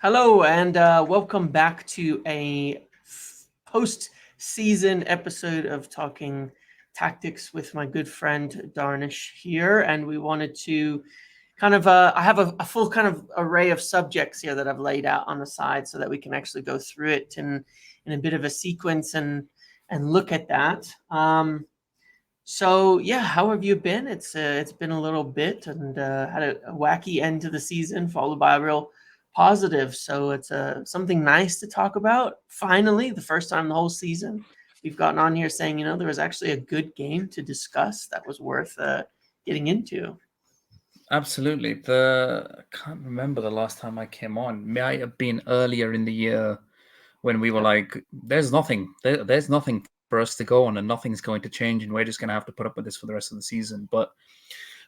Hello, and welcome back to a post-season episode of Talking Tactics with my good friend Darnish here. And we wanted to I have a full kind of array of subjects here that I've laid out on the side so that we can actually go through it in a bit of a sequence and look at that. So yeah, how have you been? It's been a little bit and had a wacky end to the season, followed by a real positive. So it's something nice to talk about. Finally, the first time the whole season, we've gotten on here saying, there was actually a good game to discuss that was worth getting into. Absolutely. I can't remember the last time I came on. Might have been earlier in the year when we were Yep. like, there's nothing for us to go on and nothing's going to change and we're just going to have to put up with this for the rest of the season. But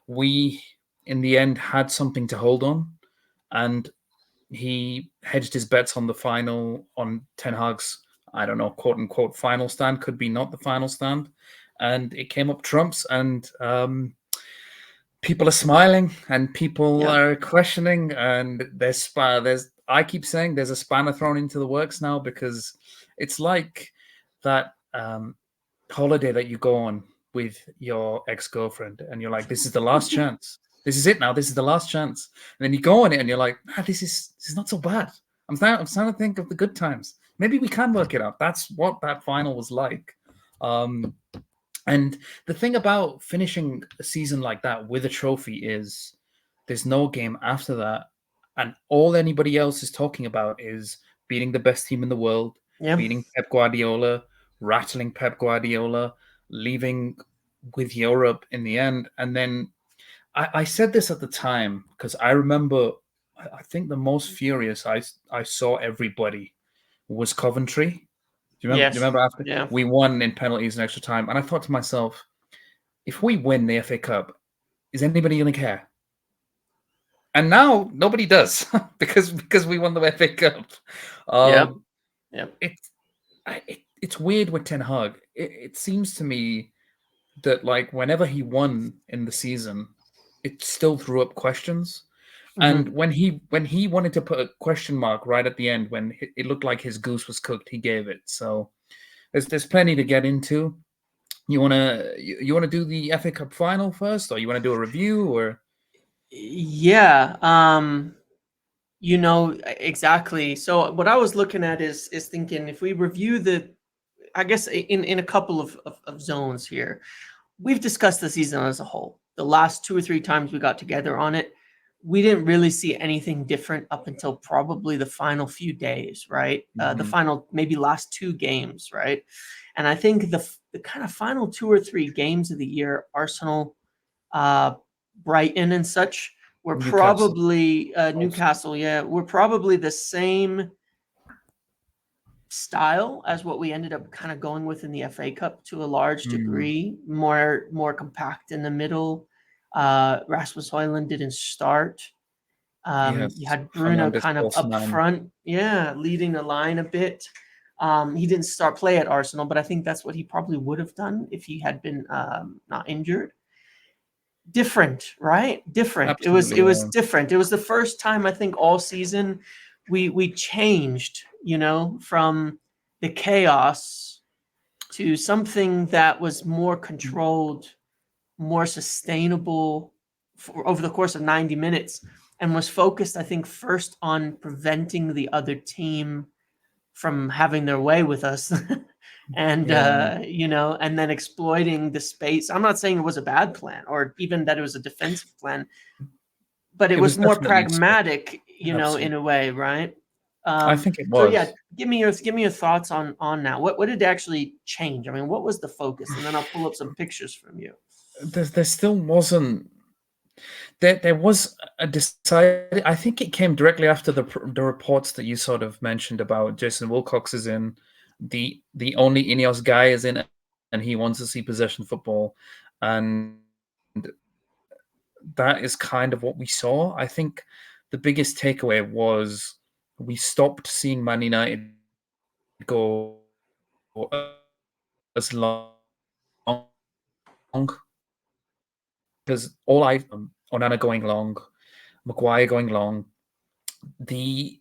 we, in the end, had something to hold on, and he hedged his bets on the final, on Ten Hag's, I don't know, quote unquote, final stand, could be not the final stand. And it came up trumps, and people are smiling and people Yep. are questioning, and there's I keep saying there's a spanner thrown into the works now, because it's like that holiday that you go on with your ex-girlfriend and you're like, this is the last chance, this is it now, this is the last chance, and then you go on it and you're like, this is not so bad. I'm starting to think of the good times. Maybe we can work it out. That's what that final was like. um and the thing about finishing a season like that with a trophy is there's no game after that. And all anybody else is talking about is beating the best team in the world, Yep. beating Pep Guardiola, rattling Pep Guardiola, leaving with Europe in the end. And then I said this at the time because I remember, I think the most furious I saw everybody was Coventry. Do you Yes. remember after Yeah. we won in penalties and extra time? And I thought to myself, if we win the FA Cup, is anybody going to care? And now nobody does because we won the FA Cup. Yep. Um, Yep. it's it's weird with Ten Hag. It seems to me that like whenever he won in the season, it still threw up questions. And Hmm. when he wanted to put a question mark right at the end, when it looked like his goose was cooked, he gave it. So there's plenty to get into. You wanna do the FA Cup final first, or you wanna do a review, or Yeah. Exactly. So what I was looking at is thinking if we review I guess in a couple of zones here. We've discussed the season as a whole. The last two or three times we got together on it, we didn't really see anything different up until probably the final few days, right? The Mhm. final maybe last two games, right? And I think the kind of final two or three games of the year, Arsenal, uh, Brighton, and such, were Newcastle? probably Also. Newcastle. Yeah, were probably the same style as what we ended up kind of going with in the FA Cup to a large Mm, degree, more compact in the middle. Rasmus Højlund didn't start. You yes, had Bruno Fernandez kind of false up nine. front, yeah, leading the line a bit. He didn't start play at Arsenal, but I think that's what he probably would have done if he had been not injured. Different, right? Different. It Absolutely, was different. It was the first time I think all season we changed, from the chaos to something that was more controlled, more sustainable over the course of 90 minutes, and was focused, I think, first on preventing the other team from having their way with us. And yeah. and then exploiting the space. I'm not saying it was a bad plan or even that it was a defensive plan, but it It was was more definitely a switch. pragmatic, in Absolutely, a way, right? I think it So yeah, was. give me your thoughts on that. What did actually change? I mean, what was the focus? And then I'll pull up some pictures from you. There still wasn't. There was a decided. I think it came directly after the reports that you sort of mentioned about Jason Wilcox is in, the only Ineos guy is in, and he wants to see possession football, and that is kind of what we saw. I think the biggest takeaway was we stopped seeing Man United go as long because Onana going long, Maguire going long. The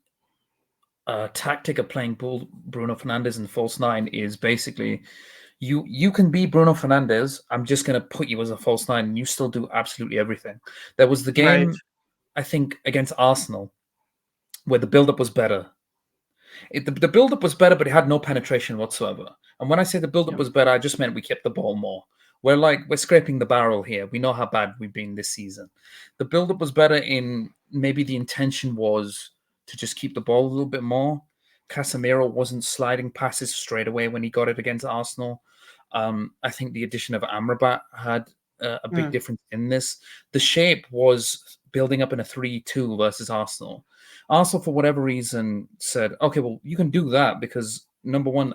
tactic of playing Bruno Fernandes in false nine is basically you can be Bruno Fernandes. I'm just going to put you as a false nine, and you still do absolutely everything. There was the Right. game, I think, against Arsenal where the build-up was better. The build-up was better, but it had no penetration whatsoever. And when I say the build-up Yeah. was better, I just meant we kept the ball more. We're scraping the barrel here. We know how bad we've been this season. The build-up was better in maybe the intention was to just keep the ball a little bit more. Casemiro wasn't sliding passes straight away when he got it against Arsenal. I think the addition of Amrabat had a big Mm. difference in this. The shape was building up in a 3-2 versus Arsenal. Arsenal, for whatever reason, said, okay, well, you can do that because, number one,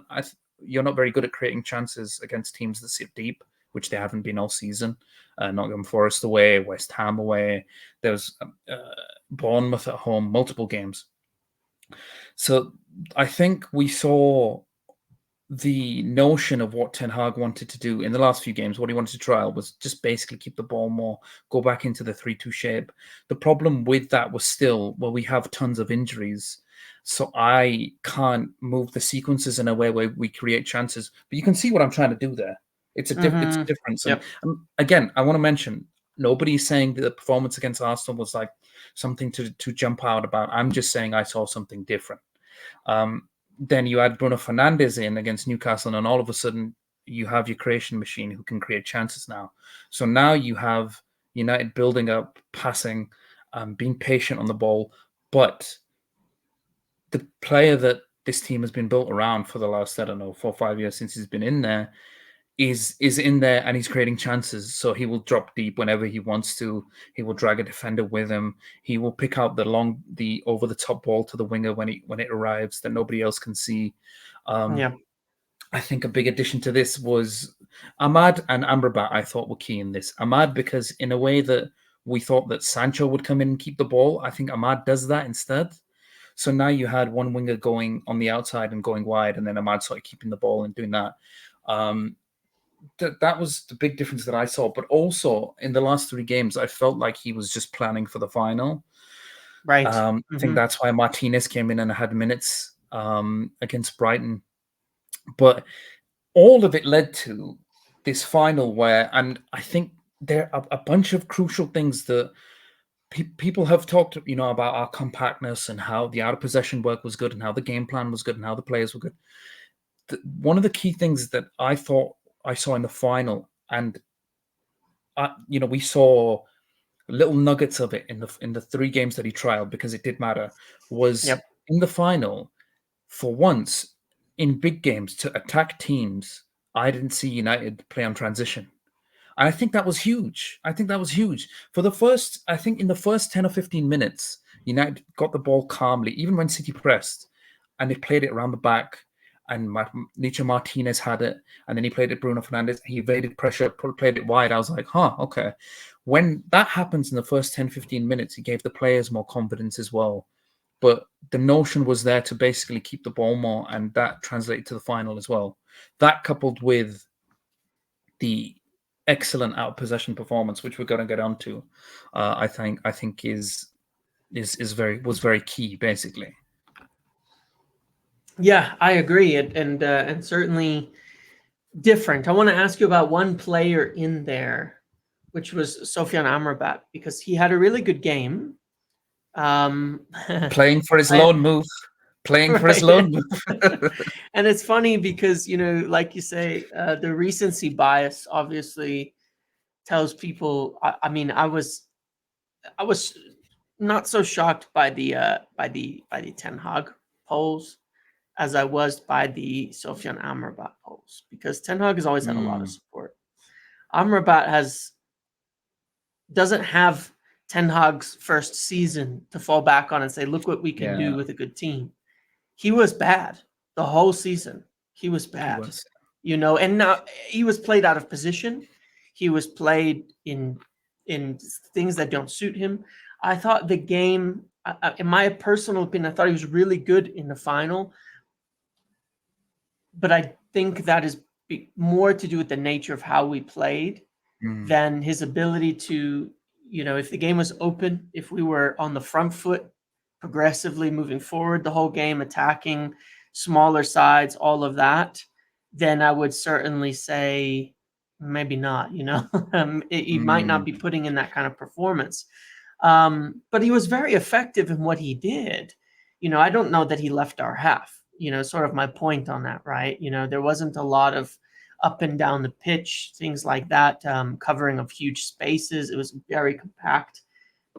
you're not very good at creating chances against teams that sit deep, which they haven't been all season. Nottingham Forest away, West Ham away. There was Bournemouth at home, multiple games. So I think we saw the notion of what Ten Hag wanted to do in the last few games, what he wanted to trial was just basically keep the ball more, go back into the 3-2 shape. The problem with that was still, well, we have tons of injuries. So I can't move the sequences in a way where we create chances. But you can see what I'm trying to do there. It's a difference. And Yep. again, I want to mention, nobody's saying that the performance against Arsenal was like something to jump out about. I'm just saying I saw something different. Then you add Bruno Fernandes in against Newcastle, and all of a sudden you have your creation machine who can create chances now. So now you have United building up, passing, being patient on the ball. But the player that this team has been built around for the last, I don't know, 4 or 5 years since he's been in there is in there and he's creating chances. So he will drop deep whenever he wants to. He will drag a defender with him. He will pick out the over the top ball to the winger when it arrives that nobody else can see. Yeah. I think a big addition to this was Ahmad and Amrabat. I thought were key in this. Ahmad because in a way that we thought that Sancho would come in and keep the ball, I think Ahmad does that instead. So now you had one winger going on the outside and going wide, and then Ahmad sort of keeping the ball and doing that. That was the big difference that I saw. But also in the last 3 games, I felt like he was just planning for the final. Right. I think that's why Martinez came in and had minutes against Brighton. But all of it led to this final where, and I think there are a bunch of crucial things that people have talked, about our compactness and how the out of possession work was good and how the game plan was good and how the players were good. One of the key things that I thought I saw in the final, and we saw little nuggets of it in the 3 games that he trialed because it did matter, was Yep. in the final. For once, in big games to attack teams, I didn't see United play on transition. And I think that was huge. For the first, I think in the first 10 or 15 minutes, United got the ball calmly, even when City pressed, and they played it around the back. And Nietzsche Martinez had it, and then he played it Bruno Fernandes. He evaded pressure, played it wide. I was like, okay. When that happens in the first 10, 15 minutes, he gave the players more confidence as well. But the notion was there to basically keep the ball more, and that translated to the final as well. That coupled with the excellent out of possession performance, which we're going to get onto, I think was very key, basically. Yeah, I agree, and certainly different. I want to ask you about one player in there, which was Sofian Amrabat, because he had a really good game. Playing for his I- loan move. Playing for his Right. loan move. And it's funny because, like you say, the recency bias obviously tells people. I mean, I was not so shocked by the Ten Hag polls as I was by the Sofian Amrabat polls, because Ten Hag has always had a lot of support. Amrabat doesn't have Ten Hag's first season to fall back on and say, look what we can do with a good team. He was bad the whole season. He was bad. And now he was played out of position. He was played in things that don't suit him. I thought the game, in my personal opinion, I thought he was really good in the final. But I think that is more to do with the nature of how we played than his ability to, if the game was open, if we were on the front foot, progressively moving forward the whole game, attacking smaller sides, all of that, then I would certainly say maybe not. He might not Mm, be putting in that kind of performance. But he was very effective in what he did. I don't know that he left our half. Sort of my point on that, right? There wasn't a lot of up and down the pitch, things like that, covering of huge spaces. It was very compact.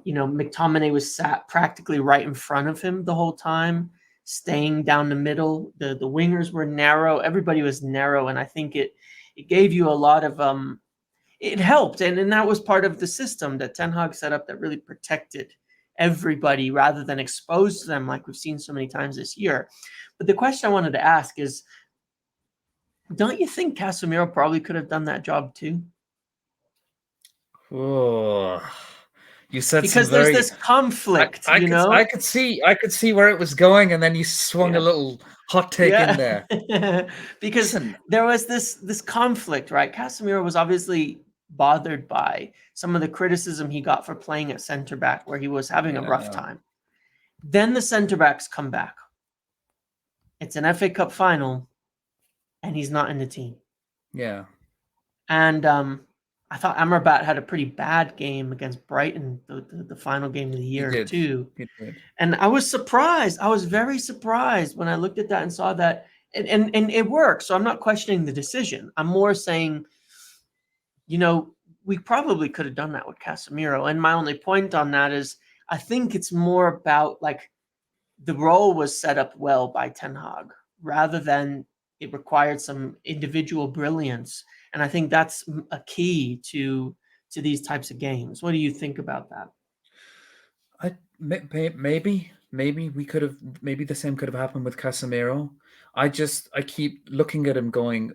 McTominay was sat practically right in front of him the whole time, staying down the middle. The wingers were narrow. Everybody was narrow, and I think it gave you a lot of it helped, and that was part of the system that Ten Hag set up that really protected everybody rather than expose them like we've seen so many times this year. But the question I wanted to ask is, don't you think Casemiro probably could have done that job too? oh, you said some Because there's very. this conflict, I could see where it was going, and then you swung a Yeah. little hot take in there. Because Listen, there was this conflict, right? Casemiro was obviously bothered by some of the criticism he got for playing at center back, where he was having a rough yeah, time. Then the center backs come back. It's an FA Cup final, and he's not in the team. yeah, And I thought Amrabat had a pretty bad game against Brighton, the final game of the he year did. too. He did. And I was surprised. I was very surprised when I looked at that and saw that. And it worked. So I'm not questioning the decision. I'm more saying, we probably could have done that with Casemiro. And my only point on that is I think it's more about like the role was set up well by Ten Hag rather than it required some individual brilliance. And I think that's a key to these types of games. What do you think about that? Maybe we could have. Maybe the same could have happened with Casemiro. I keep looking at him, going,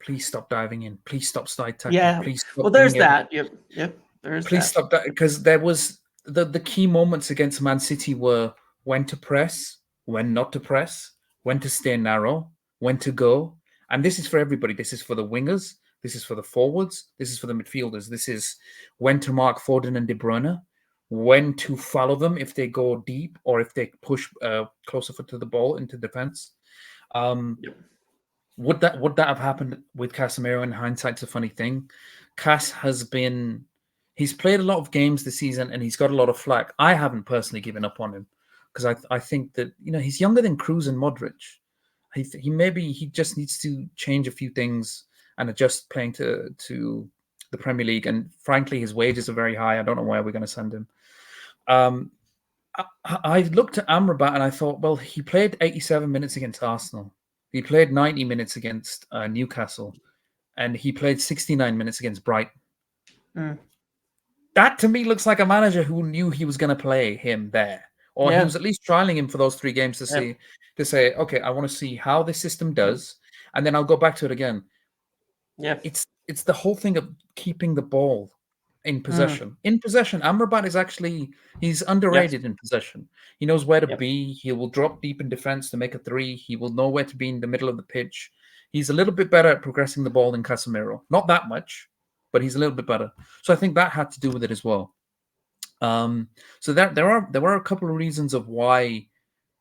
"Please stop diving in. Please stop side tackling. Yeah. Please Well, stop there's doing everything. that. Yep. There's Please that. stop that." Because there was the key moments against Man City were when to press, when not to press, when to stay narrow, when to go. And this is for everybody. This is for the wingers. This is for the forwards. This is for the midfielders. This is when to mark Foden and De Bruyne, when to follow them if they go deep or if they push closer to the ball into defense. Yep. Would that have happened with Casemiro? In hindsight's a funny thing. He's played a lot of games this season and he's got a lot of flack. I haven't personally given up on him because I think that he's younger than Kroos and Modric. He just needs to change a few things and adjust playing to the Premier League. And frankly, his wages are very high. I don't know where we're going to send him. I looked at Amrabat and I thought, well, he played 87 minutes against Arsenal. He played 90 minutes against Newcastle, and he played 69 minutes against Brighton. Mm. That to me looks like a manager who knew he was going to play him there, or he was at least trialing him for those 3 games to say, okay, I want to see how this system does, and then I'll go back to it again. Yeah. It's the whole thing of keeping the ball in possession. In possession, Amrabat he's underrated in possession. He knows where to be. He will drop deep in defense to make a 3. He will know where to be in the middle of the pitch. He's a little bit better at progressing the ball than Casemiro. Not that much, but he's a little bit better. So I think that had to do with it as well. So there were a couple of reasons of why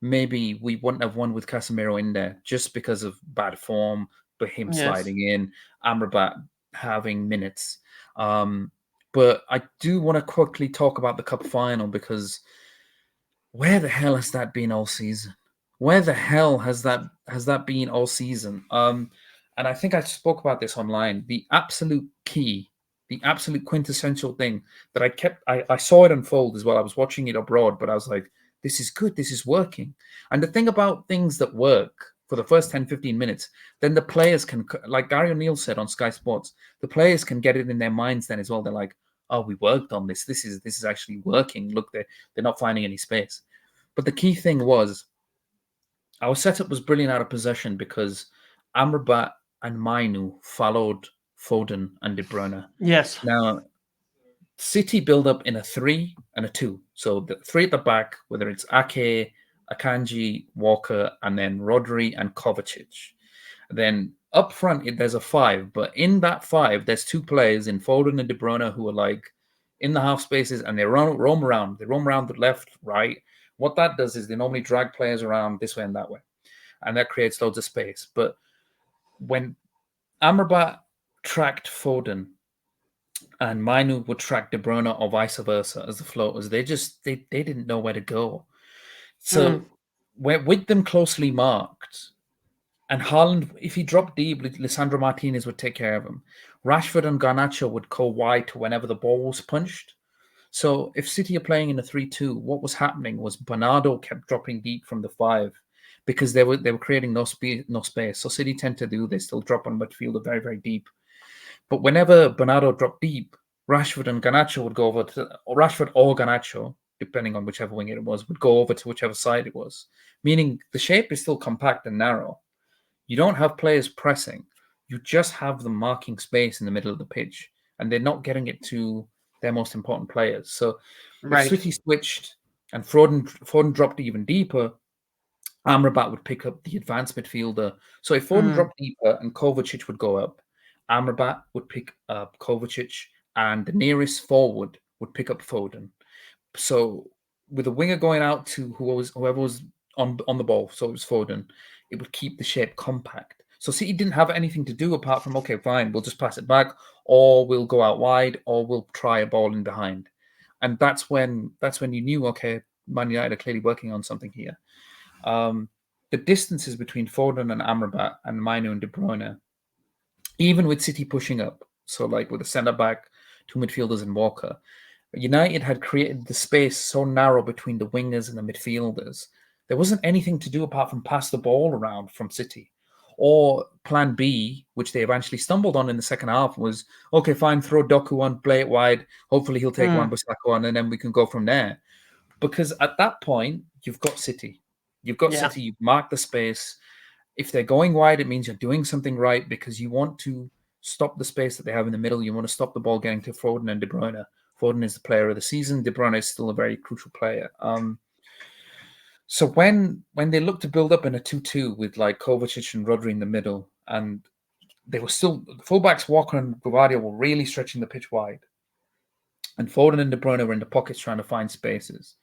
maybe we wouldn't have won with Casemiro in there, just because of bad form, but him sliding in, Amrabat having minutes. But I do want to quickly talk about the cup final because where the hell has that been all season? Where the hell has that been all season? And I think I spoke about this online. The absolute key, the absolute quintessential thing that I saw it unfold as well. I was watching it abroad, but I was like, this is good. This is working. And the thing about things that work for the first 10, 15 minutes, then the players can, like Gary O'Neill said on Sky Sports, the players can get it in their minds then as well. They're like, oh, we worked on this. This is actually working. Look, they're not finding any space. But the key thing was our setup was brilliant out of possession because Amrabat and Mainu followed Foden and De Bruyne. Yes. Now, City build up in a 3 and a 2. So the 3 at the back, whether it's Ake, Akanji, Walker, and then Rodri and Kovacic. Then up front, there's a 5, but in that 5, there's 2 players in Foden and De Bruyne who are like in the half spaces and they roam around. They roam around the left, right, What that does is they normally drag players around this way and that way, and that creates loads of space. But when Amrabat tracked Foden and Mainu would track De Bruyne or vice versa as the floaters, they didn't know where to go. So with them closely marked, and Haaland, if he dropped deep, Lisandro Martinez would take care of him. Rashford and Garnacho would go wide to whenever the ball was punched. So if City are playing in a 3-2, what was happening was Bernardo kept dropping deep from the 5 because they were creating no space. So City tend to do this. They'll drop on midfield very, very deep. But whenever Bernardo dropped deep, Rashford and Garnacho would go over to Rashford or Garnacho, depending on whichever wing it was, would go over to whichever side it was. Meaning the shape is still compact and narrow. You don't have players pressing. You just have them marking space in the middle of the pitch, and they're not getting it to their most important players. So if City switched and Foden dropped even deeper, Amrabat would pick up the advanced midfielder. So if Foden dropped deeper and Kovacic would go up, Amrabat would pick up Kovacic, and the nearest forward would pick up Foden. So with a winger going out to whoever was on the ball, so it was Foden, it would keep the shape compact. So City didn't have anything to do apart from, okay, fine, we'll just pass it back, or we'll go out wide, or we'll try a ball in behind. And that's when you knew, okay, Man United are clearly working on something here. The distances between Foden and Amrabat and Mainu and De Bruyne, even with City pushing up, so like with a centre-back, 2 midfielders and Walker, United had created the space so narrow between the wingers and the midfielders. There wasn't anything to do apart from pass the ball around from City. Or plan B, which they eventually stumbled on in the second half, was, okay, fine, throw Doku on, play it wide. Hopefully he'll take Wan-Bissaka on, and then we can go from there. Because at that point, you've got City. You've got City, you've marked the space. If they're going wide, it means you're doing something right because you want to stop the space that they have in the middle. You want to stop the ball getting to Foden and De Bruyne. Foden is the player of the season. De Bruyne is still a very crucial player. So when they look to build up in a 2-2 with like Kovacic and Rodri in the middle, and they were still, the fullbacks Walker and Guardia were really stretching the pitch wide, and Foden and De Bruyne were in the pockets trying to find spaces.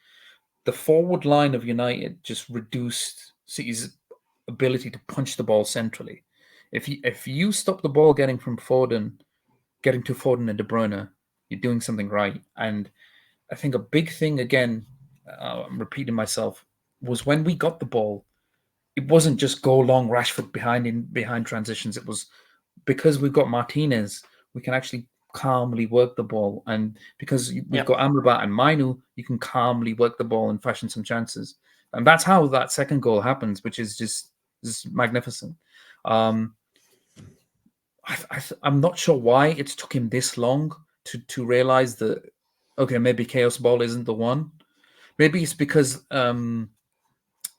The forward line of United just reduced City's ability to punch the ball centrally. If you stop the ball getting to Foden and De Bruyne, you're doing something right. And I think a big thing, again, I'm repeating myself, was when we got the ball, it wasn't just go long Rashford behind transitions. It was because we've got Martinez, we can actually calmly work the ball. And because we've got Amrabat and Mainu, you can calmly work the ball and fashion some chances. And that's how that second goal happens, which is just magnificent. I'm not sure why it took him this long to realize that, okay, maybe Chaos Ball isn't the one. Maybe it's because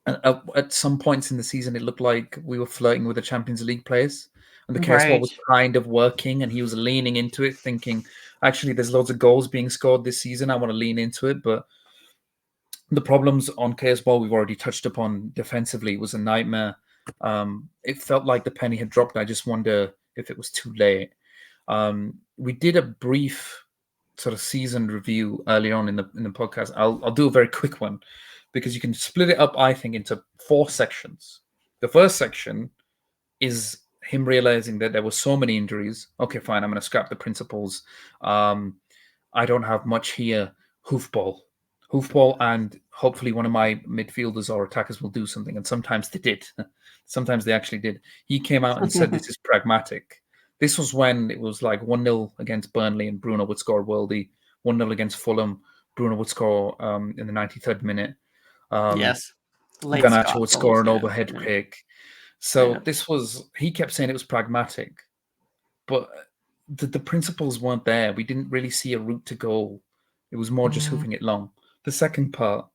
at some points in the season, it looked like we were flirting with the Champions League place. And the Chaos Ball was kind of working, and he was leaning into it, thinking, actually, there's loads of goals being scored this season. I want to lean into it. But the problems on Chaos Ball we've already touched upon defensively was a nightmare. It felt like the penny had dropped. I just wonder if it was too late. We did a brief sort of season review early on in the podcast. I'll do a very quick one because you can split it up, I think, into 4 sections. The first section is him realizing that there were so many injuries. Okay, fine, I'm going to scrap the principles. I don't have much here. Hoofball, and hopefully one of my midfielders or attackers will do something. And sometimes they did. Sometimes they actually did. He came out and said, this is pragmatic. This was when it was like 1-0 against Burnley and Bruno would score a worldie. 1-0 against Fulham, Bruno would score in the 93rd minute. Garnacho would score an overhead kick. So this was, he kept saying it was pragmatic, but the principles weren't there. We didn't really see a route to goal. It was more just hoofing it long. The second part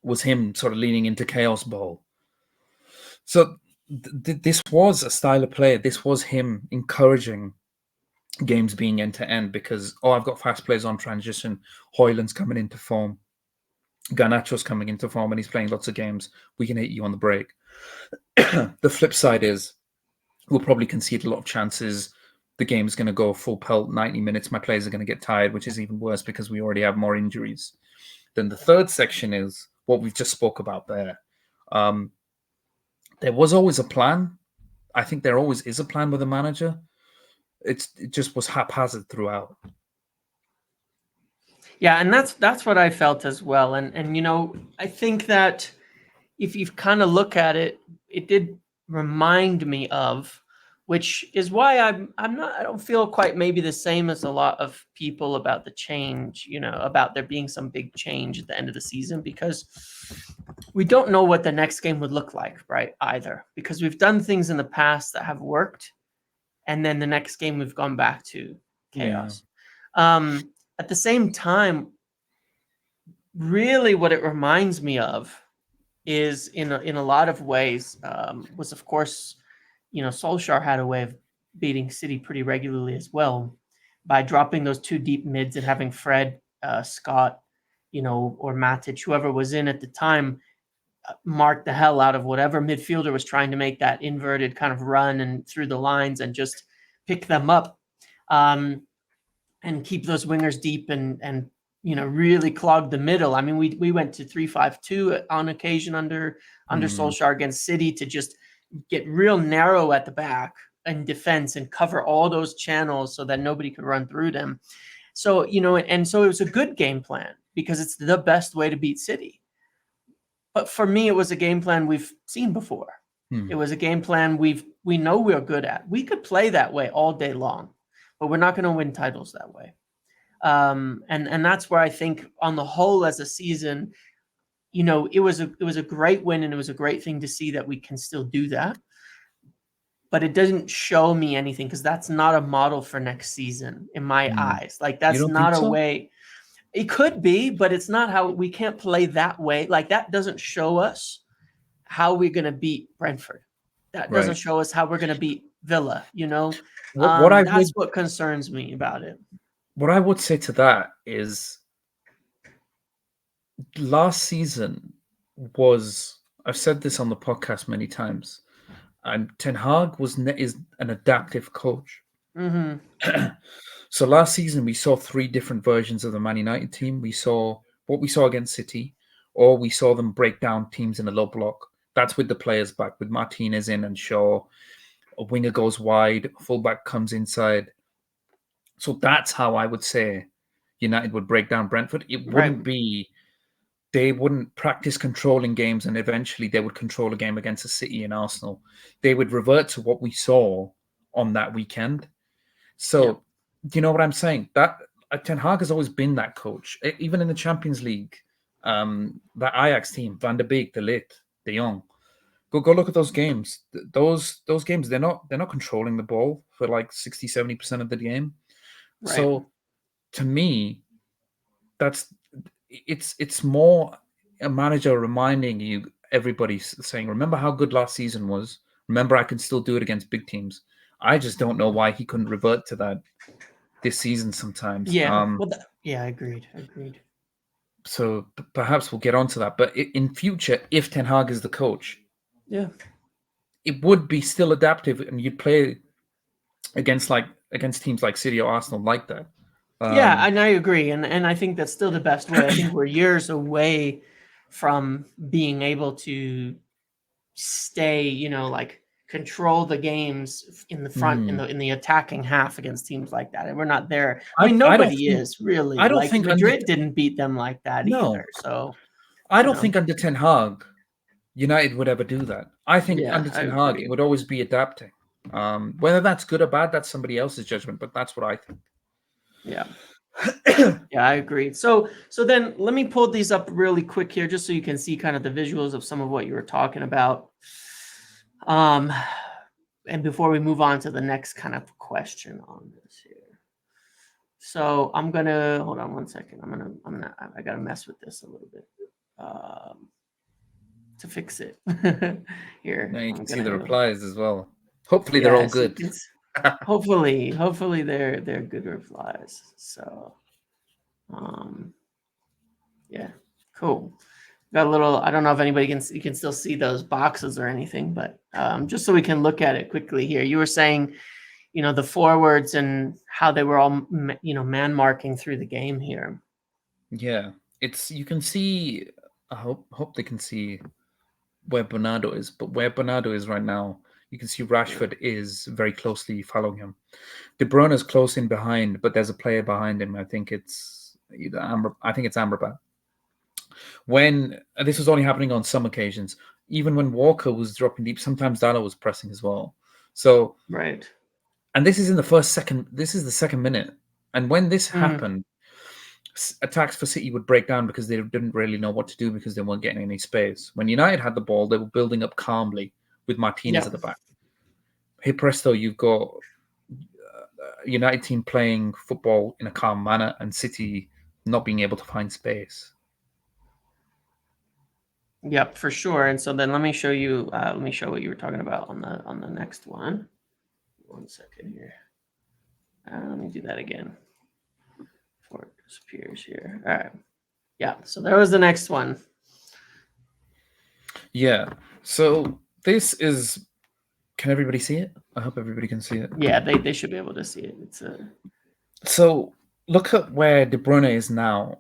was him sort of leaning into Chaos Ball. So this was a style of play. This was him encouraging games being end-to-end because, I've got fast players on transition. Højlund's coming into form. Garnacho's coming into form and he's playing lots of games. We can hit you on the break. The flip side is we'll probably concede a lot of chances. The game's going to go full pelt, 90 minutes. My players are going to get tired, which is even worse because we already have more injuries. Then the third section is, what we've just spoke about there. There was always a plan. I think there always is a plan with a manager. It just was haphazard throughout. Yeah, and that's what I felt as well. And I think that if you kind of look at it, it did remind me of, which is why I don't feel quite maybe the same as a lot of people about the change, about there being some big change at the end of the season, because we don't know what the next game would look like, right? Either, because we've done things in the past that have worked, and then the next game we've gone back to chaos. At the same time, really what it reminds me of is in a lot of ways was, of course, Solskjaer had a way of beating City pretty regularly as well by dropping those two deep mids and having Fred, Scott, or Matic, whoever was in at the time, mark the hell out of whatever midfielder was trying to make that inverted kind of run and through the lines and just pick them up, and keep those wingers deep and really clog the middle. I mean, we went to 3-5-2 on occasion under Solskjaer against City to just get real narrow at the back and defense and cover all those channels so that nobody could run through them. So, and so it was a good game plan because it's the best way to beat City. But for me, it was a game plan we've seen before. It was a game plan we know we're good at. We could play that way all day long, but we're not going to win titles that way. And that's where I think on the whole as a season, it was a great win, and it was a great thing to see that we can still do that. But it doesn't show me anything because that's not a model for next season in my eyes. Like that's not a way. It could be, but it's not how we can't play that way. Like that doesn't show us how we're going to beat Brentford. That doesn't show us how we're going to beat Villa, that's what concerns me about it. What I would say to that is last season I've said this on the podcast many times, and Ten Hag is an adaptive coach. So last season we saw three different versions of the Man United team. We saw what we saw against City, or we saw them break down teams in a low block. That's with the players back, with Martinez in and Shaw. A winger goes wide, fullback comes inside. So that's how I would say United would break down Brentford. It wouldn't be, they wouldn't practice controlling games and eventually they would control a game against a City and Arsenal. They would revert to what we saw on that weekend. So, do you know what I'm saying? That Ten Hag has always been that coach. Even in the Champions League, that Ajax team, Van der Beek, De Ligt, De Jong. Go look at those games. Those games, they're not controlling the ball for like 60-70% of the game. Right. So to me, it's more a manager reminding you, everybody saying, remember how good last season was. Remember, I can still do it against big teams. I just don't know why he couldn't revert to that this season sometimes. Yeah. Agreed. So perhaps we'll get onto that. But in future, if Ten Hag is the coach, it would be still adaptive, and you'd play against teams like City or Arsenal like that. And I agree, and I think that's still the best way. I think we're years away from being able to stay, control the games in the front in the attacking half against teams like that, and we're not there. I mean, nobody is really. I don't think Madrid didn't beat them like that either. So I don't think under Ten Hag, United would ever do that. I think under Ten Hag, it would always be adapting. Whether that's good or bad, that's somebody else's judgment, but that's what I think. Yeah. Yeah, I agree. So then let me pull these up really quick here just so you can see kind of the visuals of some of what you were talking about. And before we move on to the next kind of question on this here. So I'm gonna hold on one second. I gotta mess with this a little bit to fix it. Here. Now you can see the replies as well. Hopefully they're all good. Hopefully they're good replies. So yeah, cool. Got a little, I don't know if anybody you can still see those boxes or anything, but just so we can look at it quickly here. You were saying, the forwards and how they were all, man marking through the game here. Yeah, you can see I hope they can see where Bernardo is, but where Bernardo is right now, you can see Rashford is very closely following him. De Bruyne is close in behind, but there's a player behind him. I think it's Amrabat. When this was only happening on some occasions, even when Walker was dropping deep, sometimes Dalo was pressing as well. So, Right. and this is in the first second. This is the second minute, and when this Mm, happened, attacks for City would break down because they didn't really know what to do because they weren't getting any space. When United had the ball, they were building up calmly with Martinez yeah. at the back. Hey presto, you've got a United team playing football in a calm manner and City not being able to find space. Yep, for sure. And so then let me show you. Let me show what you were talking about on the next one. 1 second here. Let me do that again before it disappears here. All right. Yeah. So there was the next one. Yeah. So this is. Can everybody see it? I hope everybody can see it. Yeah, they should be able to see it. It's a So look at where De Bruyne is now.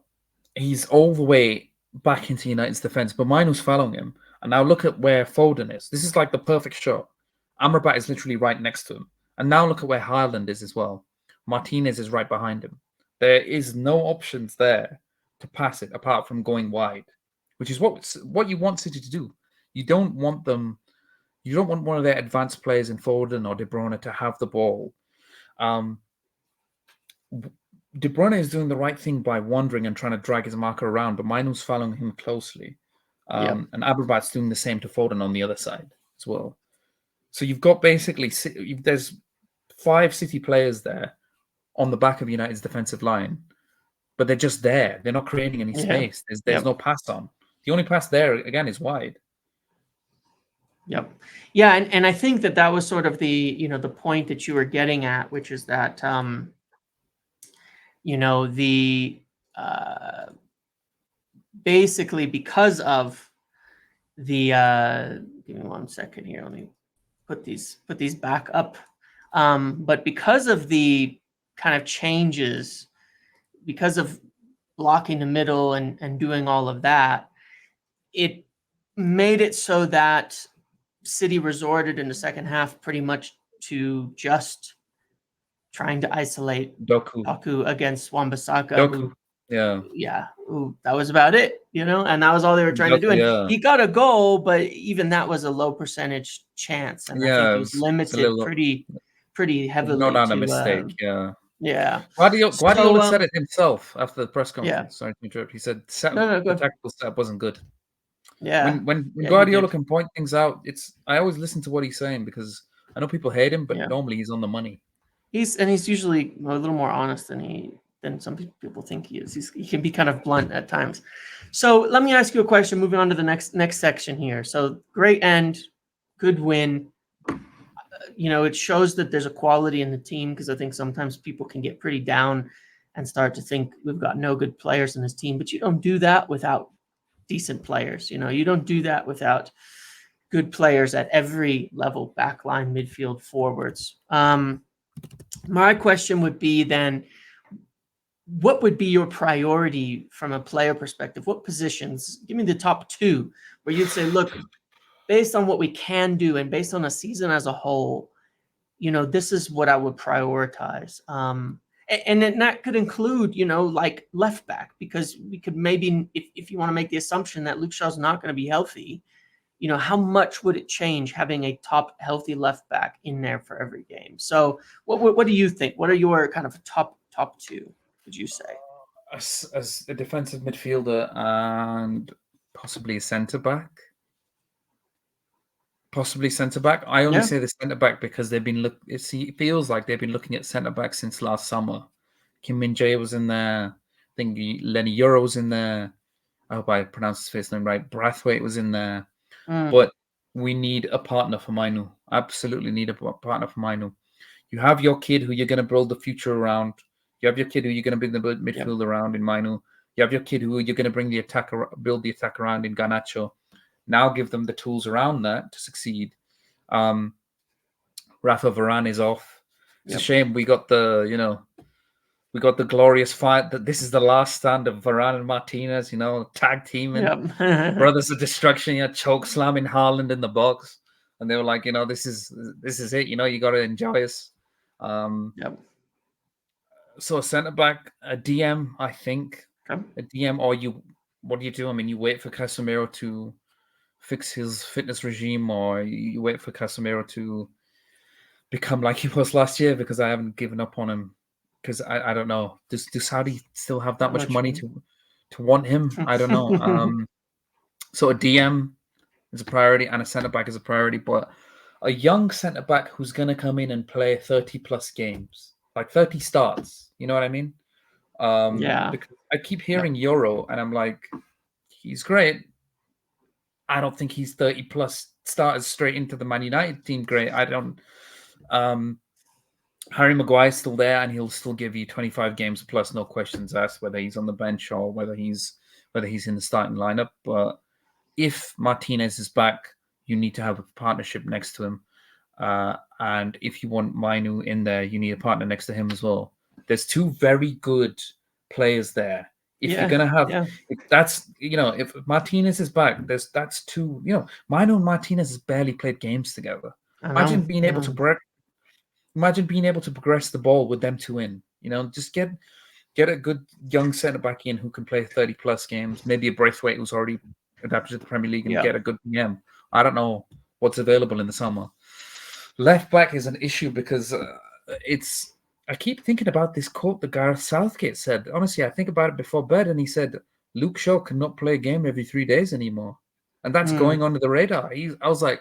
He's all the way back into United's defense, but Mainoo's following him. And now look at where Foden is. This is like the perfect shot. Amrabat is literally right next to him. And now look at where Haaland is as well. Martinez is right behind him. There is no options there to pass it apart from going wide, which is what you want City to do. You don't want them. You don't want one of their advanced players in Foden or De Bruyne to have the ball. Um, De Bruyne is doing the right thing by wandering and trying to drag his marker around, but Mainoo's following him closely. yep. And Amrabat's doing the same to Foden on the other side as well. So you've got basically there's 5 City players there on the back of United's defensive line, but they're just there. They're not creating any Yeah. space. There's Yep. no pass on. The only pass there again is wide. Yep. Yeah, and I think that was sort of the point that you were getting at, which is that the uh basically because of the give me 1 second here. Let me put these back up. But because of the kind of changes, because of blocking the middle and doing all of that, it made it so that City resorted in the second half pretty much to just trying to isolate Doku. Doku against Wan-Bissaka, Doku. who, Yeah. that was about it, and that was all they were trying to do. Doku, And yeah. he got a goal, but even that was a low percentage chance, and I think Yeah, he was it's a limited little pretty there's no heavily doubt a to mistake, yeah. yeah. Guardiola So said it himself after the press yeah, conference. Sorry to interrupt. He said no, the good. tactical setup wasn't good. Yeah, When yeah, he Guardiola did. can point things out, I always listen to what he's saying because I know people hate him, but Yeah, normally he's on the money. he's usually a little more honest than some people think he is. He can be kind of blunt at times. So let me ask you a question. Moving on to the next section here. So great end, good win. It shows that there's a quality in the team, because I think sometimes people can get pretty down and start to think we've got no good players in this team, but you don't do that without decent players. You don't do that without good players at every level, backline, midfield, forwards. My question would be then, what would be your priority from a player perspective? What positions? Give me the top 2 where you'd say, look, based on what we can do and based on a season as a whole, this is what I would prioritize. And then that could include, like left back, because we could maybe, if you want to make the assumption that Luke Shaw's not going to be healthy, how much would it change having a top healthy left back in there for every game? So what do you think? What are your kind of top 2, would you say? As a defensive midfielder and possibly a centre back. Possibly centre back. I only Yeah. say the centre back because they've been it feels like they've been looking at centre back since last summer. Kim Min Jae was in there. I think Lenny Euro was in there. I hope I pronounced his first name right. Brathwaite was in there. Mm, But we need a partner for Mainu. Absolutely need a partner for Mainu. You have your kid who you're going to build the future around. You have your kid who you're going to build the yep. midfield around in Mainu. You have your kid who you're going to build the attack around in Garnacho. Now give them the tools around that to succeed. Rafa Varane is off. It's a Yep. shame we got the We got the glorious fight that this is the last stand of Varane and Martinez, tag teaming, Yep. brothers of destruction, choke slamming Haaland in the box. And they were like, this is it, you got to enjoy us. Yep. So a centre back, a DM, I think. Okay. A DM, or what do you do? I mean, you wait for Casemiro to fix his fitness regime, or you wait for Casemiro to become like he was last year, because I haven't given up on him. Because I don't know. Do Saudi still have that much money to want him? I don't know. So a DM is a priority and a centre back is a priority, but a young centre back who's going to come in and play 30 plus games, like 30 starts. You know what I mean? Yeah. Because I keep hearing Euro, and I'm like, he's great. I don't think he's 30 plus starters straight into the Man United team. Great. I don't. Harry Maguire's still there, and he'll still give you 25 games plus, no questions asked, whether he's on the bench or whether he's in the starting lineup. But if Martinez is back, you need to have a partnership next to him. And if you want Mainu in there, you need a partner next to him as well. There's two very good players there. If you're gonna have, if Martinez is back, that's two. Mainu and Martinez has barely played games together. Imagine being able to progress the ball with them two in. Just get a good young centre back in who can play 30 plus games. Maybe a Braithwaite who's already adapted to the Premier League, and get a good PM. I don't know what's available in the summer. Left back is an issue because I keep thinking about this quote that Gareth Southgate said. Honestly, I think about it before bed, and he said Luke Shaw cannot play a game every 3 days anymore, and that's going under the radar. I was like,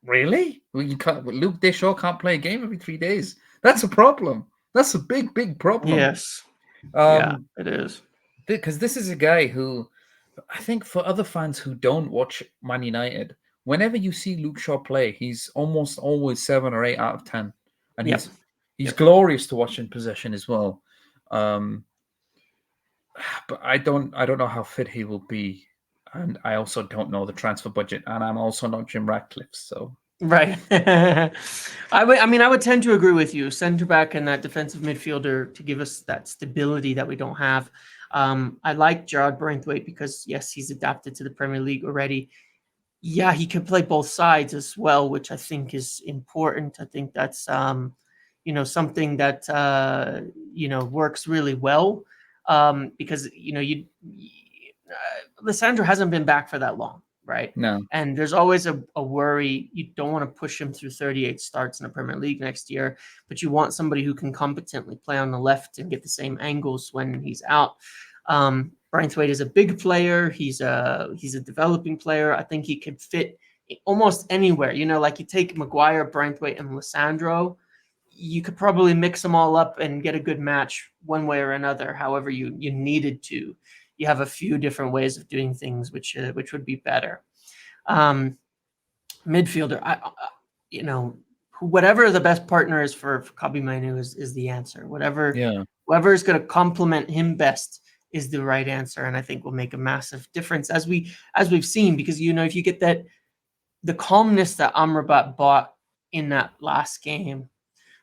really? Luke Shaw can't play a game every 3 days. That's a problem. That's a big, big problem. Yes. It is. Because this is a guy who, I think, for other fans who don't watch Man United, whenever you see Luke Shaw play, he's almost always 7 or 8 out of 10, and he's glorious to watch in possession as well. But I don't know how fit he will be, and I also don't know the transfer budget, and I'm also not Jim Ratcliffe, so. Right. I would tend to agree with you. Center back and that defensive midfielder to give us that stability that we don't have. I like Gerard Braithwaite because, yes, he's adapted to the Premier League already. Yeah, he can play both sides as well, which I think is important. I think that's, something that, works really well because, Lissandro hasn't been back for that long. Right. No. And there's always a worry. You don't want to push him through 38 starts in the Premier League next year, but you want somebody who can competently play on the left and get the same angles when he's out. Braithwaite is a big player. He's a developing player. I think he could fit almost anywhere. Like you take Maguire, Braithwaite, and Lissandro, you could probably mix them all up and get a good match one way or another, however you needed to. You have a few different ways of doing things, which would be better. Midfielder, whatever the best partner is for Kobbie Mainoo is the answer. Whoever is going to complement him best is the right answer, and I think will make a massive difference as we've seen. Because if you get the calmness that Amrabat brought in that last game,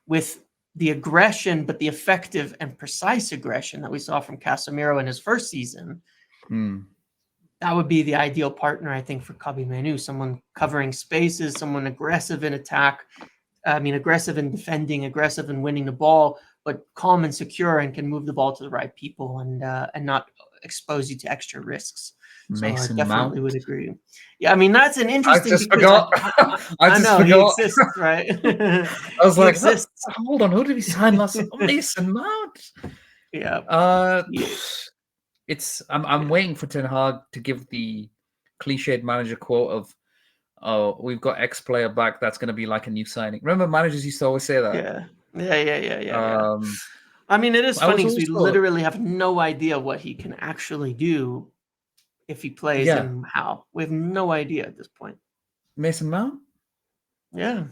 with the aggression, but the effective and precise aggression that we saw from Casemiro in his first season, that would be the ideal partner, I think, for Kobbie Mainoo. Someone covering spaces, someone aggressive in attack. Aggressive in defending, aggressive in winning the ball, but calm and secure and can move the ball to the right people and not expose you to extra risks. Mason So I definitely Mount. would agree. Yeah, that's an interesting. I just forgot. I know he exists, right? I was like, hold on, who did we sign last? Mason Mount. Yeah. I'm waiting for Ten Hag to give the cliched manager quote of, "Oh, we've got X player back. That's going to be like a new signing." Remember, managers used to always say that. Yeah. It is funny because we literally have no idea what he can actually do if he plays and how. We have no idea at this point. Mason Mount? Yeah.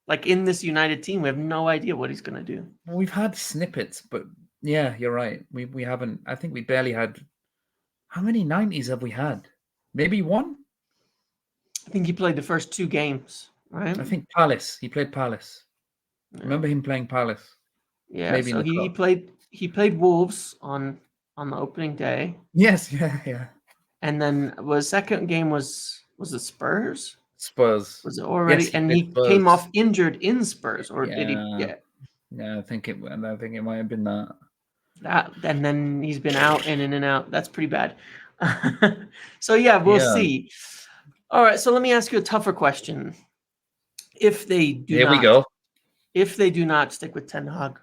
Like in this United team, we have no idea what he's going to do. Well, we've had snippets, but yeah, you're right. We haven't. I think we barely had. How many 90s have we had? Maybe one? I think he played the first 2 games, right? I think Palace. He played Palace. Yeah. Remember him playing Palace? Yeah, maybe in so the he cup. played Wolves on the opening day, Yes, yeah. and then was second game was it Spurs? Spurs. Was it Yes, already? he And played he came Spurs. off injured in Spurs, or did he? Yeah, Yeah, yeah. I think it might have been that. that. And then he's been out in and out. That's pretty bad. So yeah, we'll Yeah. see. All right, so let me ask you a tougher question. If they do Here we not, go. if they do not stick with Ten Hag,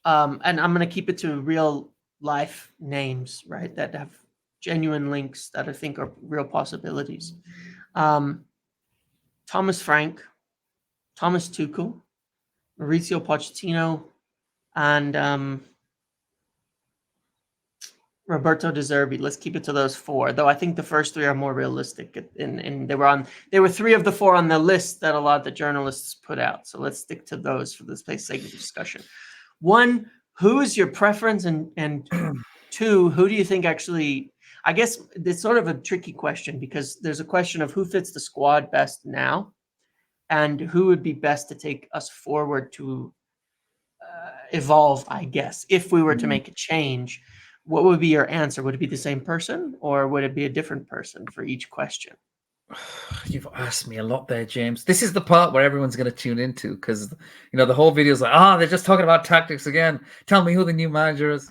and I'm going to keep it to real life names, right? That have genuine links that I think are real possibilities. Um, Thomas Frank, Thomas Tuchel, Mauricio Pochettino, and Roberto De Zerbi. Let's keep it to those four, though I think the first three are more realistic. And they were three of the four on the list that a lot of the journalists put out. So let's stick to those for this sake of discussion. One, who is your preference, and two, who do you think actually? I guess it's sort of a tricky question because there's a question of who fits the squad best now, and who would be best to take us forward to evolve. I guess if we were to Mm. make a change, what would be your answer? Would it be the same person, or would it be a different person for each question? You've asked me a lot there, James. This is the part where everyone's going to tune into because the whole video is like, they're just talking about tactics again. Tell me who the new manager is.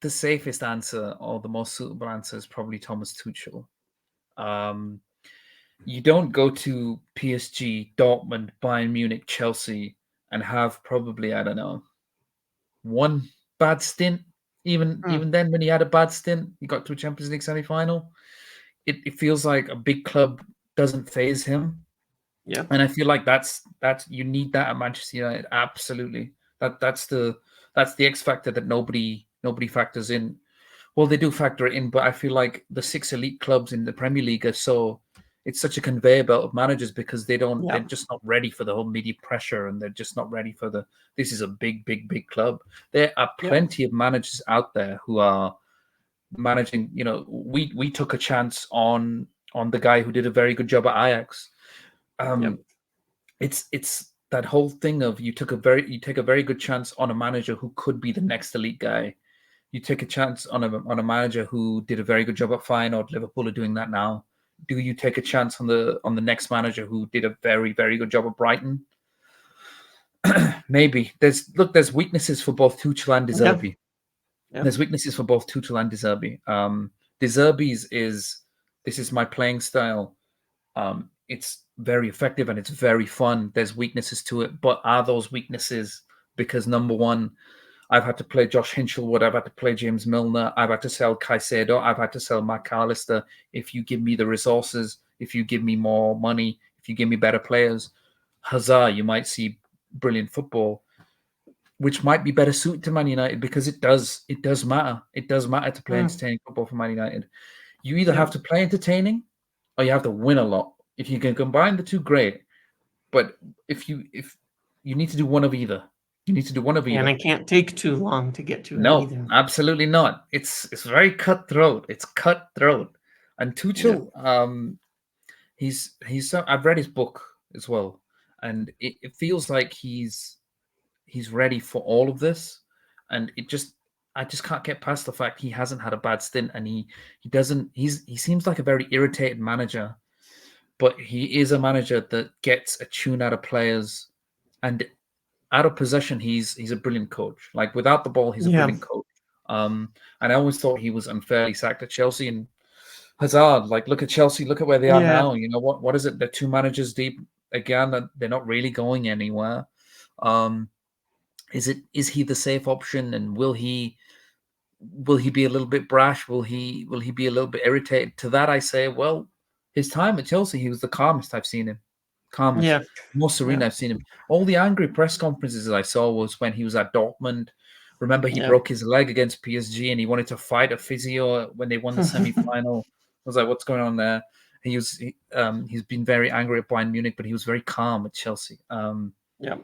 The safest answer or the most suitable answer is probably Thomas Tuchel. Um, you don't go to PSG, Dortmund, Bayern Munich, Chelsea, and have probably, I don't know, one bad stint. Even Mm, then, when he had a bad stint, he got to a Champions League semi-final. It feels like a big club doesn't phase him, yeah, and I feel like that's you need that at Manchester United. Absolutely, that's the X factor that nobody factors in. Well, they do factor it in, but I feel like the six elite clubs in the Premier League are it's such a conveyor belt of managers because they're yeah, just not ready for the whole media pressure and they're just not ready for this is a big club. There are yeah, plenty of managers out there who are managing, we took a chance on the guy who did a very good job at Ajax. yeah, Um it's that whole thing of you take a very good chance on a manager who could be the next elite guy. You take a chance on a manager who did a very good job at Feyenoord. Liverpool are doing that now. Do you take a chance on the next manager who did a very very good job at Brighton? Maybe there's weaknesses for both Tuchel and De yeah, Zerbi. yeah, There's weaknesses for both Tuchel and De Zerbi. De Zerbi's is this is my playing style. It's very effective and it's very fun. There's weaknesses to it, but are those weaknesses because number one, I've had to play Josh Hinchelwood. I've had to play James Milner. I've had to sell Caicedo. I've had to sell McAllister. If you give me the resources, if you give me more money, if you give me better players, Hazard, you might see brilliant football, which might be better suited to Man United because it does matter. It does matter to play mm, entertaining football for Man United. You either yeah. have to play entertaining or you have to win a lot. If you can combine the two, great. But if you need to do one of either, you need to do one of And either. it can't take too long to get to it No, either. absolutely not. It's very cutthroat. It's cutthroat. And Yeah, Tuchel, he's I've read his book as well, and it feels like he's ready for all of this, and I just can't get past the fact he hasn't had a bad stint, and he doesn't he seems like a very irritated manager, but he is a manager that gets a tune out of players, and out of possession, he's a brilliant coach. Like without the ball, he's a yeah, brilliant coach. And I always thought he was unfairly sacked at Chelsea and Hazard. Like look at Chelsea, look at where they are yeah, now. You know what is it? They're two managers deep again. That they're not really going anywhere. Um, is he the safe option? And will he be a little bit brash? Will he be a little bit irritated? To that I say, well, his time at Chelsea, he was the calmest I've seen him. Calmest, yeah, most serene yeah, I've seen him. All the angry press conferences I saw was when he was at Dortmund. Remember, he yeah. broke his leg against PSG and he wanted to fight a physio when they won the semi-final. I was like, what's going on there? He's been very angry at Bayern Munich, but he was very calm at Chelsea. Yeah,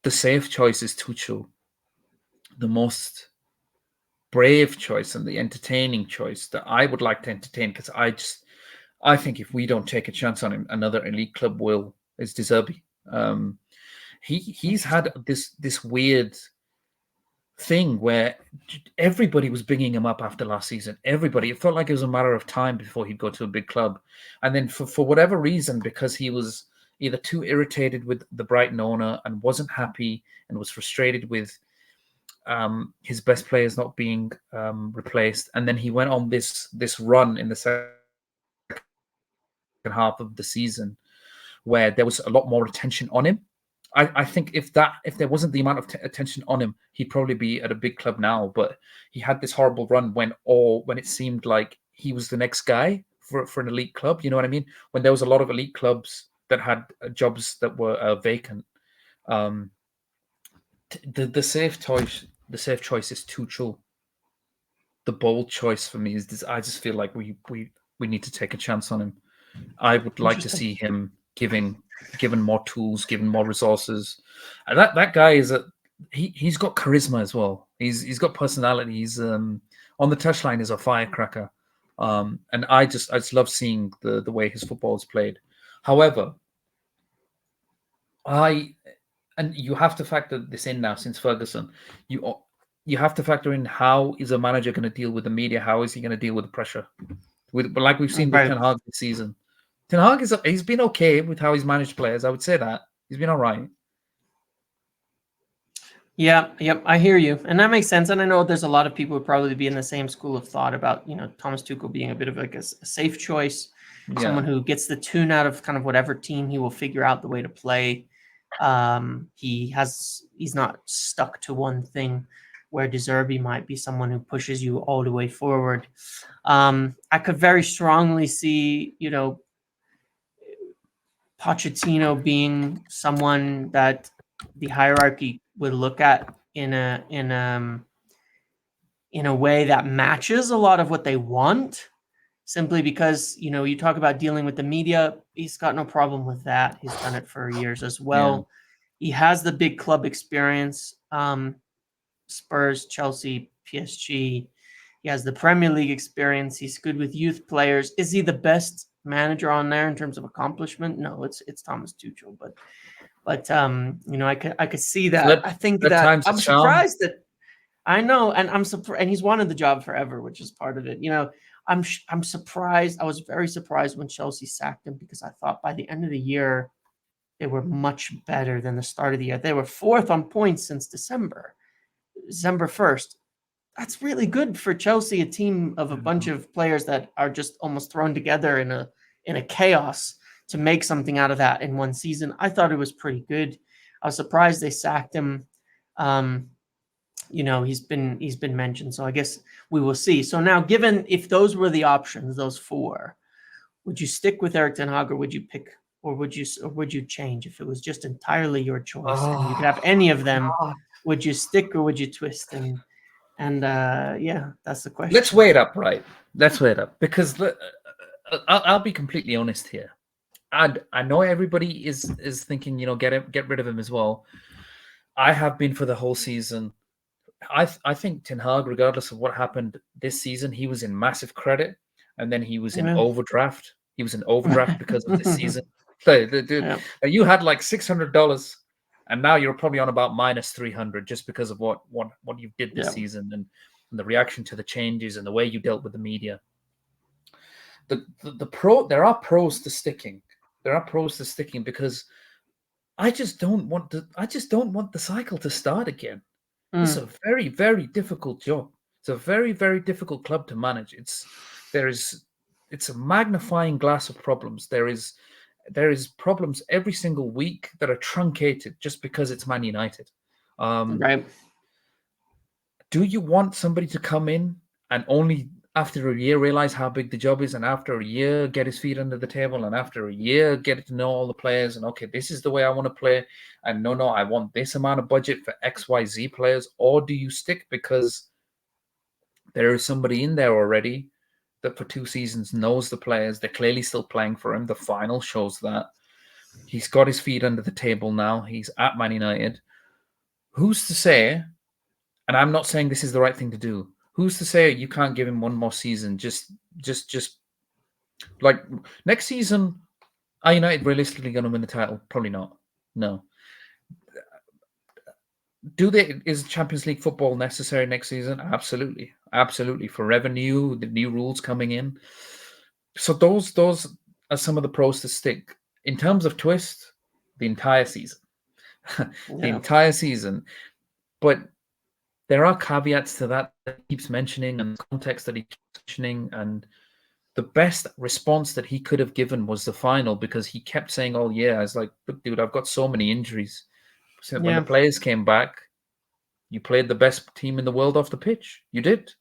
The safe choice is Tuchel. The most brave choice and the entertaining choice that I would like to entertain because I think if we don't take a chance on him, another elite club will is De Zerbi. he's had this weird thing where everybody was bringing him up after last season. Everybody, it felt like it was a matter of time before he'd go to a big club, and then for whatever reason, because he was either too irritated with the Brighton owner and wasn't happy and was frustrated with his best players not being replaced, and then he went on this run in the second half of the season where there was a lot more attention on him. I think if there wasn't the amount of attention on him, he'd probably be at a big club now. But he had this horrible run when it seemed like he was the next guy for an elite club. You know what I mean? When there was a lot of elite clubs that had jobs that were vacant. The safe choice is Tuchel. The bold choice for me is this. I just feel like we need to take a chance on him. I would like to see him given more tools, given more resources. And that guy he's got charisma as well. He's got personality. He's on the touchline is a firecracker. And I just love seeing the way his football is played. However, and you have to factor this in now since Ferguson. You have to factor in how is a manager going to deal with the media? How is he going to deal with the pressure? Like we've seen with Ten Hag this season. Ten Hag he's been okay with how he's managed players. I would say that he's been all right. Yeah, yep, I hear you, and that makes sense. And I know there's a lot of people who probably be in the same school of thought about Thomas Tuchel being a bit of like a safe choice, someone who gets the tune out of kind of whatever team he will figure out the way to play. He's not stuck to one thing, where De Zerbi might be someone who pushes you all the way forward. I could very strongly see Pochettino being someone that the hierarchy would look at in a way that matches a lot of what they want, simply because you talk about dealing with the media. He's got no problem with that. He's done it for years as well. Yeah. He has the big club experience, Spurs, Chelsea, PSG. He has the Premier League experience. He's good with youth players. Is he the best manager on there in terms of accomplishment? No, it's Thomas Tuchel, but I could see that. I think that I'm surprised that I know, and I'm surprised, and he's wanted the job forever, which is part of it. I'm surprised. I was very surprised when Chelsea sacked him, because I thought by the end of the year they were much better than the start of the year. They were fourth on points since December 1st. That's really good for Chelsea, a team of a bunch of players that are just almost thrown together in a chaos, to make something out of that in one season. I thought it was pretty good. I was surprised they sacked him. He's been mentioned, so I guess we will see. So now, given if those were the options, those four, would you stick with Erik Ten Hag, or would you pick, or would you change if it was just entirely your choice and you could have any of them? Would you stick or would you twist? And that's the question. Let's weigh it up, right? Let's weigh it up, because I'll be completely honest here. I know everybody is thinking, get rid of him as well. I have been for the whole season. I think Ten Hag, regardless of what happened this season, he was in massive credit, and then he was in overdraft. He was in overdraft because of this season. So, dude, you had like $600, and now you're probably on about minus 300 just because of what you did this season, and the reaction to the changes and the way you dealt with the media. There are pros to sticking. There are pros to sticking, because I just don't want the cycle to start again. It's a very, very difficult job. It's a very, very difficult club to manage. It's a magnifying glass of problems. There is problems every single week that are truncated just because it's Man United. Right. Do you want somebody to come in and only after a year realize how big the job is, and after a year get his feet under the table, and after a year get to know all the players, and okay, this is the way I want to play, and no, I want this amount of budget for XYZ players? Or do you stick because there is somebody in there already that for 2 seasons knows the players? They're clearly still playing for him. The final shows that. He's got his feet under the table now. He's at Man United. Who's to say, and I'm not saying this is the right thing to do, who's to say you can't give him one more season? Just like next season, are United realistically going to win the title? Probably not. No. is Champions League football necessary next season? Absolutely, absolutely, for revenue, the new rules coming in. So those are some of the pros to stick. In terms of twist, the entire season, the Yeah. entire season. But there are caveats to that he keeps mentioning, and context that he keeps mentioning, and the best response that he could have given was the final, because he kept saying all year, I was like, look, dude, I've got so many injuries. So when the Yeah. players came back, you played the best team in the world off the pitch. You did.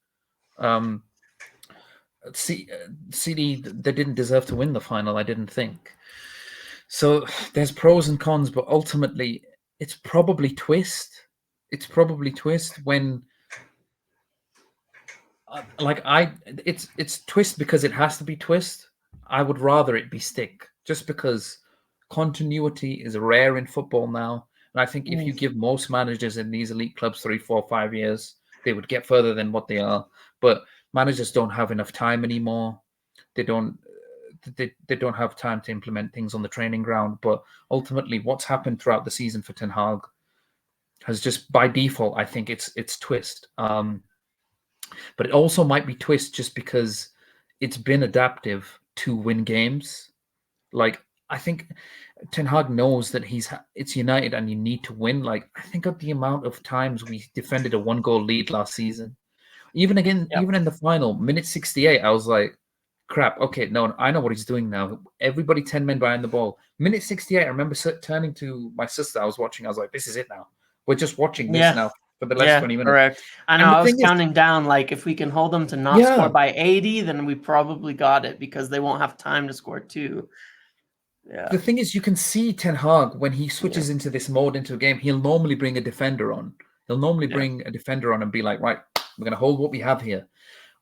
Um, CD, they didn't deserve to win the final, I didn't think. So there's pros and cons, but ultimately, it's probably twist. It's probably twist when, it's twist because it has to be twist. I would rather it be stick, just because continuity is rare in football now. And I think if you give most managers in these elite clubs 3, 4, 5 years, they would get further than what they are. But managers don't have enough time anymore. They don't. They don't have time to implement things on the training ground. But ultimately, what's happened throughout the season for Ten Hag has just, by default, I think it's twist. But it also might be twist just because it's been adaptive to win games. Like, I think Ten Hag knows that it's United and you need to win. Like, I think of the amount of times we defended a 1-goal lead last season. Even in the final, minute 68, I was like, crap, okay, no, I know what he's doing now. Everybody 10 men behind the ball. Minute 68, I remember turning to my sister I was watching. I was like, this is it now. We're just watching this Yeah. now for the last Yeah, 20 minutes. correct. I know. And the I was thing is, counting down, like, if we can hold them to not score yeah, by 80, then we probably got it, because they won't have time to score 2. Yeah. the thing is, you can see Ten Hag when he Yeah. switches into this mode into a game. He'll normally bring a defender on. He'll normally Yeah. bring a defender on and be like, right, we're going to hold what we have here.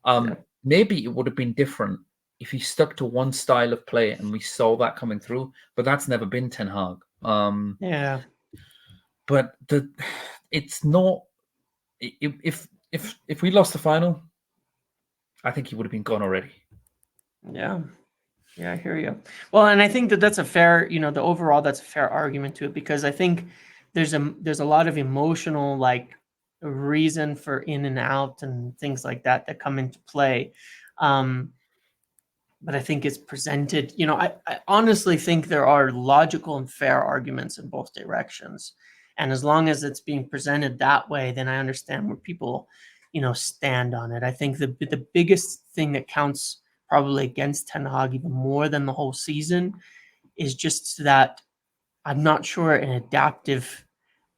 Yeah. Maybe it would have been different if he stuck to one style of play and we saw that coming through. But that's never been Ten Hag. Yeah. But it's not. If we lost the final, I think he would have been gone already. Yeah. Yeah, I hear you. Well, and I think that that's a fair, the overall, that's a fair argument to it, because I think there's a lot of emotional, like, reason for in and out and things like that come into play. But I think it's presented, I honestly think there are logical and fair arguments in both directions. And as long as it's being presented that way, then I understand where people, stand on it. I think the biggest thing that counts probably against Ten Hag even more than the whole season is just that I'm not sure an adaptive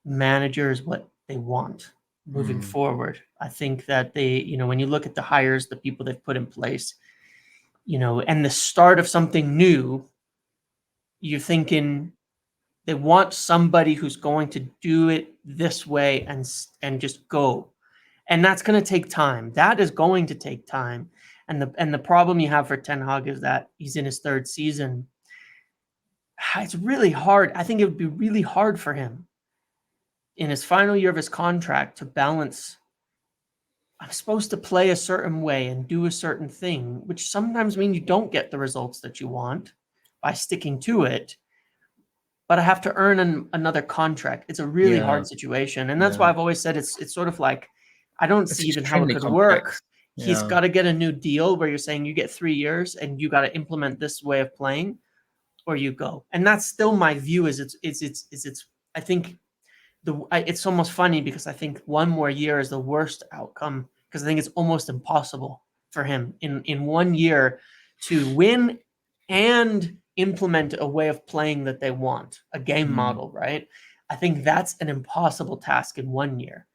manager is what they want moving forward. I think that when you look at the hires, the people they've put in place, and the start of something new, you're thinking they want somebody who's going to do it this way and just go. And that's going to take time. That is going to take time. And the problem you have for Ten Hag is that he's in his 3rd season. It's really hard. I think it would be really hard for him in his final year of his contract to balance, I'm supposed to play a certain way and do a certain thing, which sometimes means you don't get the results that you want by sticking to it, but I have to earn another contract. It's a really Yeah, hard situation. And that's yeah. why I've always said it's sort of like, I don't It's see even how it extremely could work. complex. He's Yeah. got to get a new deal where you're saying you get 3 years and you got to implement this way of playing, or you go. And that's still my view. I think it's almost funny, because I think 1 more year is the worst outcome, because I think it's almost impossible for him in 1 year to win and implement a way of playing that they want, a game model, right? I think that's an impossible task in 1 year.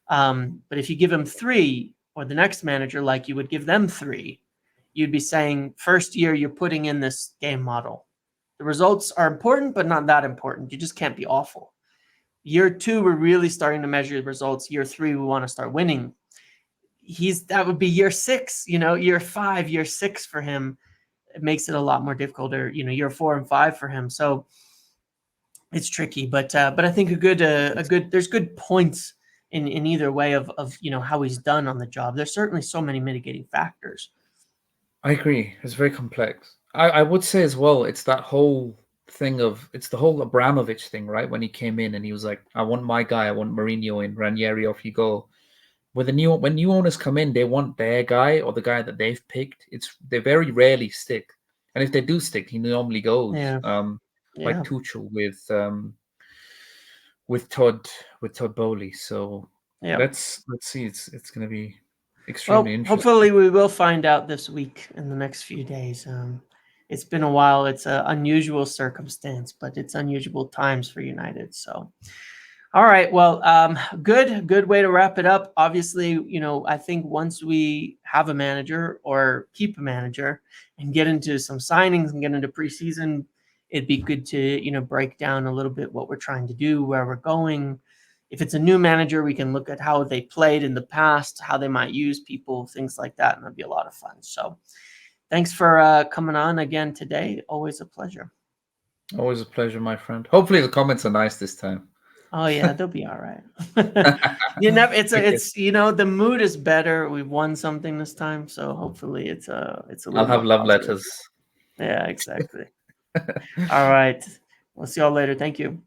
But if you give him 3, or the next manager, like you would give them 3, you'd be saying, first year, you're putting in this game model. The results are important, but not that important. You just can't be awful. Year 2, we're really starting to measure the results. Year 3, we want to start winning. That would be year 6, year 5, year 6 for him. It makes it a lot more difficult, or, year 4 and 5 for him. So it's tricky, but I think there's good points in either way of how he's done on the job. There's certainly so many mitigating factors. I agree. It's very complex. I would say as well, it's that whole thing of it's the whole Abramovich thing, right? When he came in and he was like, "I want my guy. I want Mourinho in. Ranieri, off you go." When new owners come in, they want their guy or the guy that they've picked. They very rarely stick, and if they do stick, he normally goes. Yeah. Like Yeah. Tuchel with Todd Bowley. So Yeah. let's see. It's going to be extremely Well, interesting. hopefully we will find out this week in the next few days. It's been a while. It's an unusual circumstance, but it's unusual times for United. So, all right. Well, good way to wrap it up. Obviously, I think once we have a manager or keep a manager and get into some signings and get into preseason, it'd be good to, break down a little bit what we're trying to do, where we're going. If it's a new manager, we can look at how they played in the past, how they might use people, things like that, and that'd be a lot of fun. So, thanks for coming on again today. Always a pleasure. Always a pleasure, my friend. Hopefully the comments are nice this time. Oh yeah, they'll be all right. Okay. The mood is better. We've won something this time, so hopefully it's a I'll little have more love positive. letters. Yeah, exactly. All right. We'll see y'all later. Thank you.